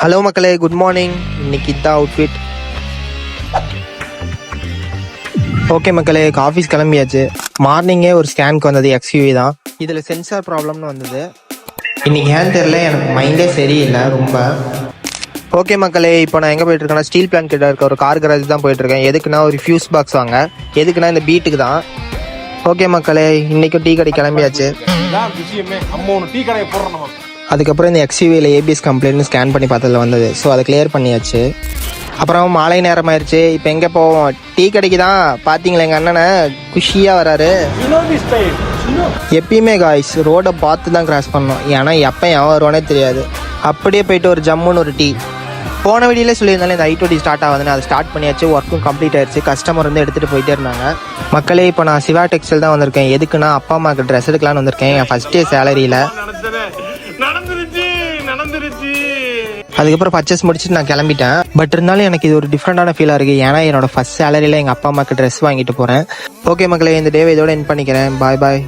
Hello மக்களே, good morning. இன்னைக்கு இதான் அவுட்ஃபிட். ஓகே மக்களே, ஆஃபீஸ் கிளம்பியாச்சு. மார்னிங்கே ஒரு ஸ்கேனுக்கு வந்தது XUV தான். இதில் சென்சார் ப்ராப்ளம்னு வந்தது. இன்னைக்கு ஏன் தெரியல, எனக்கு மைண்டே சரியில்லை ரொம்ப. ஓகே மக்களே, இப்போ நான் எங்கே போயிட்டுருக்கேன்னா ஸ்டீல் பிளான் கிட்ட இருக்க ஒரு கார் கராஜ் தான் போயிட்டுருக்கேன். எதுக்குன்னா ஒரு ஃபியூஸ் பாக்ஸ் வாங்க. எதுக்குன்னா இந்த பீட்டுக்கு தான். ஓகே மக்களே, இன்னைக்கும் டீ கடை கிளம்பியாச்சு. அதுக்கப்புறம் இந்த XUVயில் ABS கம்ப்ளைண்ட்னு ஸ்கேன் பண்ணி பார்த்ததில் வந்தது. ஸோ அதை கிளியர் பண்ணியாச்சு. அப்புறம் மாலை நேரம் ஆயிடுச்சு. இப்போ எங்கே போவோம்? டீ கடைக்கு தான். பார்த்தீங்களா எங்கள் அண்ணனை குஷியாக வராரு. எப்பயுமே காய்ஸ் ரோடை பார்த்து தான் கிராஸ் பண்ணோம். ஏன்னா எப்போ எவன் வருவானே தெரியாது. அப்படியே போயிட்டு ஒரு ஜம்முன்னு ஒரு டீ. போன வீடியோலே சொல்லியிருந்தாலும் இந்த I20 ஸ்டார்ட் ஆகுதுன்னு அதை ஸ்டார்ட் பண்ணியாச்சு. ஒர்க்கும் கம்ப்ளீட் ஆயிடுச்சு. கஸ்டமர் வந்து எடுத்துகிட்டு போயிட்டே இருந்தாங்க. மக்களே, இப்போ நான் சிவா டெக்ஸ்டைல் தான் வந்திருக்கேன். எதுக்குன்னா அப்பா அம்மாவுக்கு ட்ரெஸ் எடுக்கலான்னு வந்திருக்கேன். என் ஃபஸ்ட் டே சேலரியில். அதுக்கப்புறம் பர்ச்சேஸ் முடிச்சுட்டு நான் கிளம்பிட்டேன். பட் இருந்தாலும் எனக்கு இது ஒரு டிஃப்ரெண்டான ஃபீலாக இருக்குது. ஏன்னா என்னோட ஃபர்ஸ்ட் சேலரியில் எங்கள் அப்பா அம்மாவுக்கு ட்ரெஸ் வாங்கிட்டு போகிறேன். ஓகே மக்களே, இந்த டேவை இதோட எண்ட் பண்ணிக்கிறேன். பாய் பாய்.